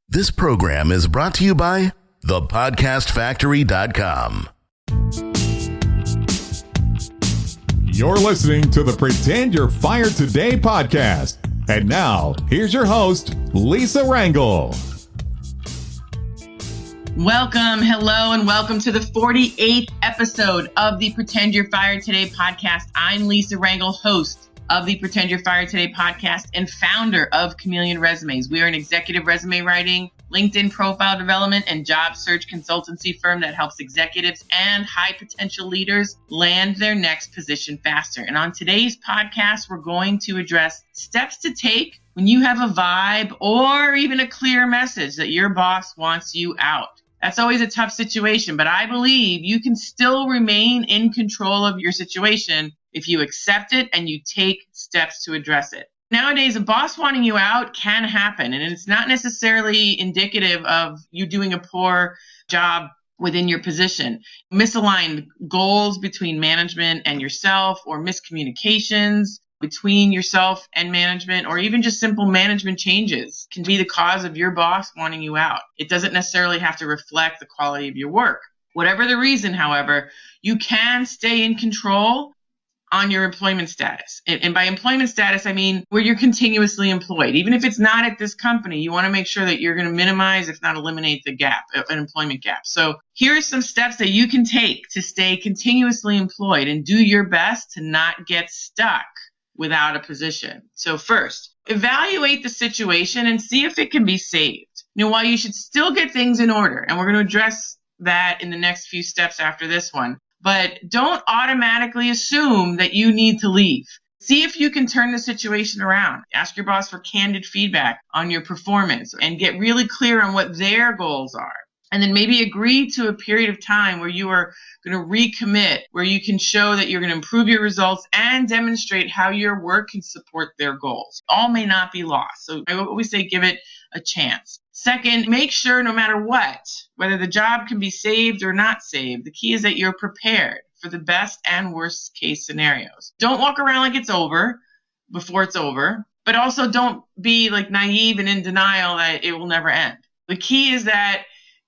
This program is brought to you by thepodcastfactory.com. You're listening to the Pretend You're Fired Today podcast. And now, here's your host, Lisa Rangel. Welcome, hello, and welcome to the 48th episode of the Pretend You're Fired Today podcast. I'm Lisa Rangel, host of the Pretend You're Fired Today podcast and founder of Chameleon Resumes. We are an executive resume writing, LinkedIn profile development, and job search consultancy firm that helps executives and high potential leaders land their next position faster. And on today's podcast, we're going to address steps to take when you have a vibe or even a clear message that your boss wants you out. That's always a tough situation, but I believe you can still remain in control of your situation if you accept it and you take steps to address it. Nowadays, a boss wanting you out can happen, and it's not necessarily indicative of you doing a poor job within your position. Misaligned goals between management and yourself, or miscommunications between yourself and management, or even just simple management changes can be the cause of your boss wanting you out. It doesn't necessarily have to reflect the quality of your work. Whatever the reason, however, you can stay in control on your employment status. And by employment status, I mean where you're continuously employed. Even if it's not at this company, you want to make sure that you're going to minimize, if not eliminate, the gap, an employment gap. So here are some steps that you can take to stay continuously employed and do your best to not get stuck without a position. So first, evaluate the situation and see if it can be saved. While you should still get things in order, and we're going to address that in the next few steps after this one, but don't automatically assume that you need to leave. See if you can turn the situation around. Ask your boss for candid feedback on your performance and get really clear on what their goals are. And then maybe agree to a period of time where you are going to recommit, where you can show that you're going to improve your results and demonstrate how your work can support their goals. All may not be lost. So I always say give it a chance. Second, make sure no matter what, whether the job can be saved or not saved, the key is that you're prepared for the best and worst case scenarios. Don't walk around like it's over before it's over, but also don't be like naive and in denial that it will never end. The key is that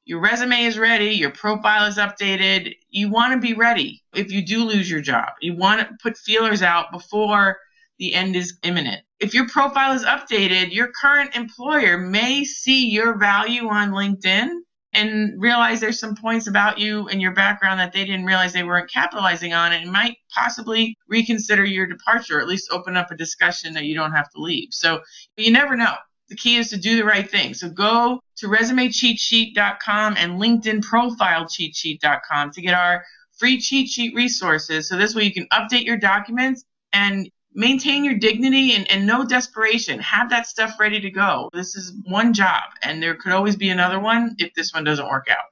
your resume is ready, your profile is updated. You want to be ready if you do lose your job. You want to put feelers out before the end is imminent. If your profile is updated, your current employer may see your value on LinkedIn and realize there's some points about you and your background that they didn't realize they weren't capitalizing on, and might possibly reconsider your departure, or at least open up a discussion that you don't have to leave. So you never know. The key is to do the right thing. So go to resumecheatsheet.com and LinkedInprofilecheatsheet.com to get our free cheat sheet resources. So this way you can update your documents and maintain your dignity and no desperation. Have that stuff ready to go. This is one job, and there could always be another one if this one doesn't work out.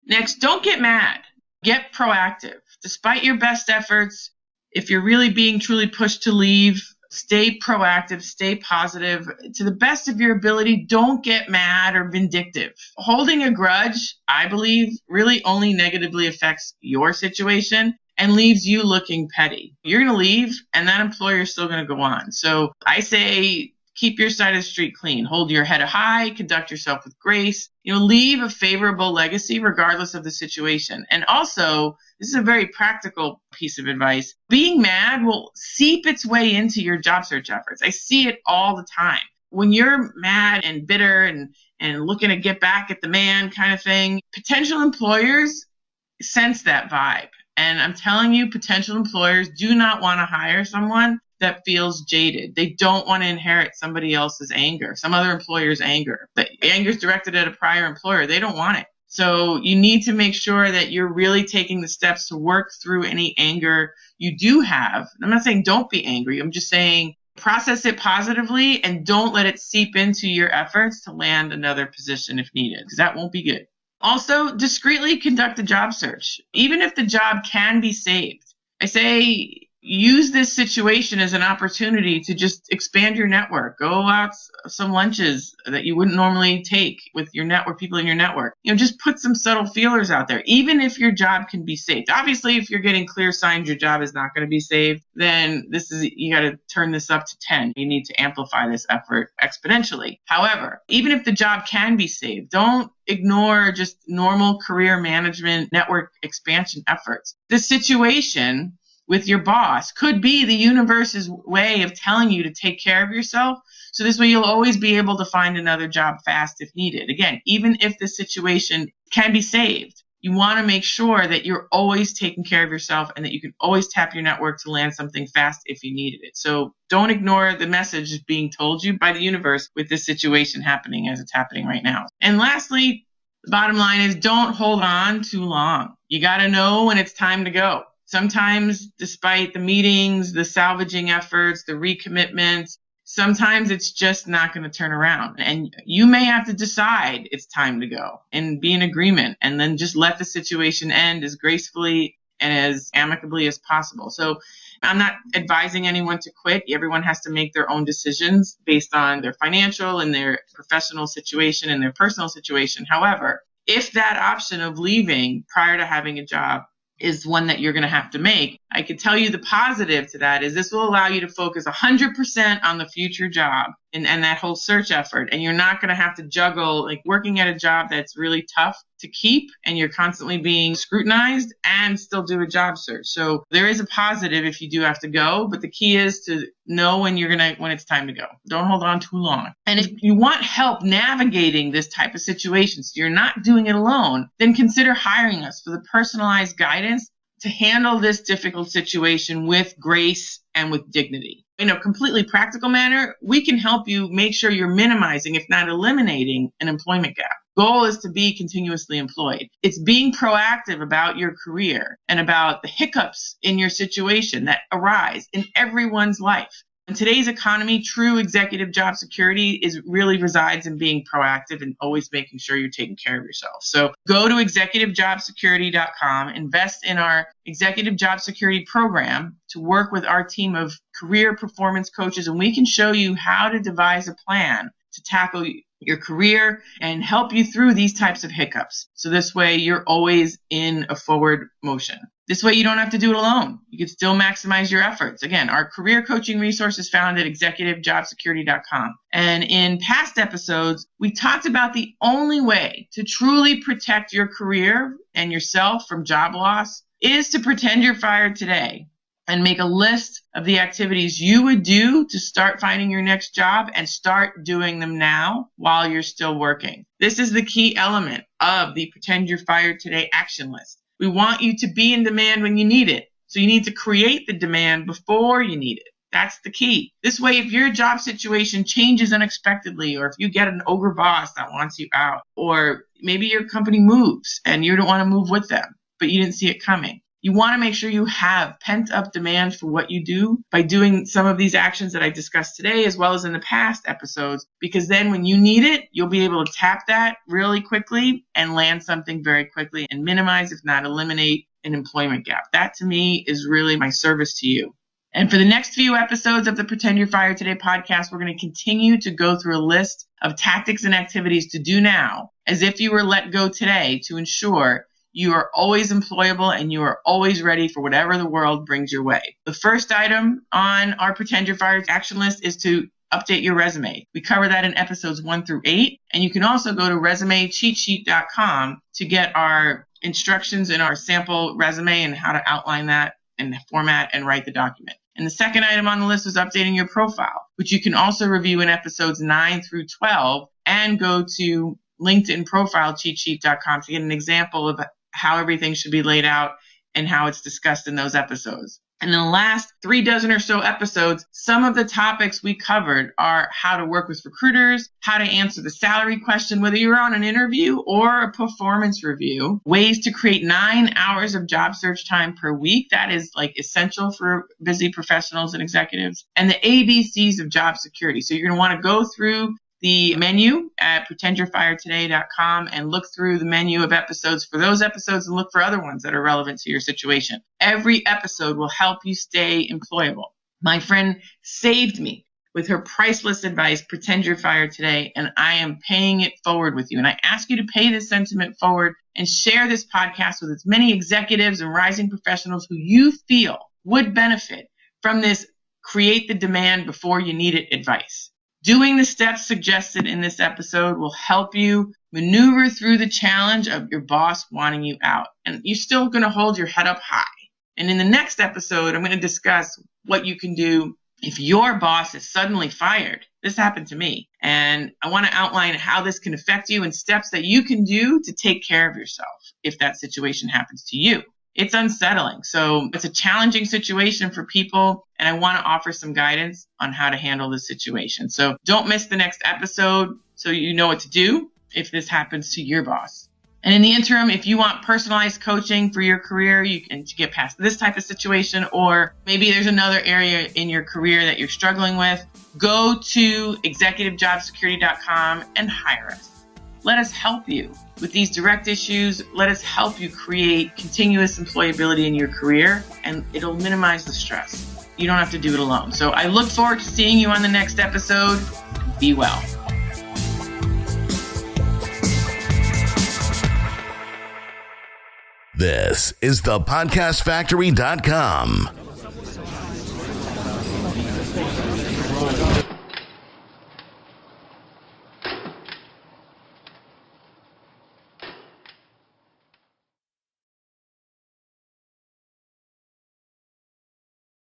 Next, don't get mad. Get proactive. Despite your best efforts, if you're really being truly pushed to leave, stay proactive, stay positive. To the best of your ability, don't get mad or vindictive. Holding a grudge, I believe, really only negatively affects your situation and leaves you looking petty. You're going to leave, and that employer is still going to go on. So I say keep your side of the street clean. Hold your head high. Conduct yourself with grace. Leave a favorable legacy regardless of the situation. And also, this is a very practical piece of advice. Being mad will seep its way into your job search efforts. I see it all the time. When you're mad and bitter and looking to get back at the man kind of thing, potential employers sense that vibe. And I'm telling you, potential employers do not want to hire someone that feels jaded. They don't want to inherit somebody else's anger, some other employer's anger. The anger is directed at a prior employer. They don't want it. So you need to make sure that you're really taking the steps to work through any anger you do have. I'm not saying don't be angry. I'm just saying process it positively and don't let it seep into your efforts to land another position if needed, because that won't be good. Also, discreetly conduct a job search. Even if the job can be saved, I say use this situation as an opportunity to just expand your network. Go out some lunches that you wouldn't normally take with your network, people in your network. Just put some subtle feelers out there, even if your job can be saved. Obviously, if you're getting clear signs your job is not going to be saved, then you got to turn this up to 10. You need to amplify this effort exponentially. However, even if the job can be saved, don't ignore just normal career management network expansion efforts. The situation with your boss could be the universe's way of telling you to take care of yourself. So this way you'll always be able to find another job fast if needed. Again, even if the situation can be saved, you want to make sure that you're always taking care of yourself and that you can always tap your network to land something fast if you needed it. So don't ignore the message being told you by the universe with this situation happening as it's happening right now. And lastly, the bottom line is don't hold on too long. You got to know when it's time to go. Sometimes, despite the meetings, the salvaging efforts, the recommitments, sometimes it's just not going to turn around. And you may have to decide it's time to go and be in agreement and then just let the situation end as gracefully and as amicably as possible. So I'm not advising anyone to quit. Everyone has to make their own decisions based on their financial and their professional situation and their personal situation. However, if that option of leaving prior to having a job is one that you're going to have to make, I can tell you the positive to that is this will allow you to focus 100% on the future job and that whole search effort. And you're not going to have to juggle like working at a job that's really tough to keep and you're constantly being scrutinized and still do a job search. So there is a positive if you do have to go, but the key is to know when it's time to go. Don't hold on too long. And if you want help navigating this type of situation, so you're not doing it alone, then consider hiring us for the personalized guidance to handle this difficult situation with grace and with dignity. In a completely practical manner, we can help you make sure you're minimizing, if not eliminating, an employment gap. Goal is to be continuously employed. It's being proactive about your career and about the hiccups in your situation that arise in everyone's life. In today's economy, true executive job security really resides in being proactive and always making sure you're taking care of yourself. So go to executivejobsecurity.com, invest in our executive job security program to work with our team of career performance coaches, and we can show you how to devise a plan to tackle your career and help you through these types of hiccups. So this way you're always in a forward motion. This way you don't have to do it alone. You can still maximize your efforts. Again, our career coaching resource is found at executivejobsecurity.com. And in past episodes, we talked about the only way to truly protect your career and yourself from job loss is to pretend you're fired today and make a list of the activities you would do to start finding your next job and start doing them now while you're still working. This is the key element of the Pretend You're Fired Today action list. We want you to be in demand when you need it. So you need to create the demand before you need it. That's the key. This way, if your job situation changes unexpectedly, or if you get an ogre boss that wants you out, or maybe your company moves and you don't want to move with them, but you didn't see it coming, you want to make sure you have pent-up demand for what you do by doing some of these actions that I discussed today, as well as in the past episodes, because then when you need it, you'll be able to tap that really quickly and land something very quickly and minimize, if not eliminate, an employment gap. That, to me, is really my service to you. And for the next few episodes of the Pretend You're Fired Today podcast, we're going to continue to go through a list of tactics and activities to do now, as if you were let go today, to ensure you are always employable and you are always ready for whatever the world brings your way. The first item on our Pretend You're Fired action list is to update your resume. We cover that in episodes 1 through 8. And you can also go to resumecheatsheet.com to get our instructions in our sample resume and how to outline that and format and write the document. And the second item on the list is updating your profile, which you can also review in episodes 9 through 12 and go to LinkedIn profile cheatsheet.com to get an example of how everything should be laid out and how it's discussed in those episodes. And in the last 36 or so episodes, some of the topics we covered are how to work with recruiters, how to answer the salary question, whether you're on an interview or a performance review, ways to create 9 hours of job search time per week. That is like essential for busy professionals and executives, and the ABCs of job security. So you're going to want to go through the menu at pretendyourfiretoday.com and look through the menu of episodes for those episodes and look for other ones that are relevant to your situation. Every episode will help you stay employable. My friend saved me with her priceless advice, Pretend You're Fired Today, and I am paying it forward with you. And I ask you to pay this sentiment forward and share this podcast with as many executives and rising professionals who you feel would benefit from this create the demand before you need it advice. Doing the steps suggested in this episode will help you maneuver through the challenge of your boss wanting you out. And you're still going to hold your head up high. And in the next episode, I'm going to discuss what you can do if your boss is suddenly fired. This happened to me. And I want to outline how this can affect you and steps that you can do to take care of yourself if that situation happens to you. It's unsettling. So it's a challenging situation for people, and I want to offer some guidance on how to handle this situation. So don't miss the next episode so you know what to do if this happens to your boss. And in the interim, if you want personalized coaching for your career, you can get past this type of situation, or maybe there's another area in your career that you're struggling with, go to executivejobsecurity.com and hire us. Let us help you with these direct issues. Let us help you create continuous employability in your career, and it'll minimize the stress. You don't have to do it alone. So I look forward to seeing you on the next episode. Be well. This is the podcastfactory.com.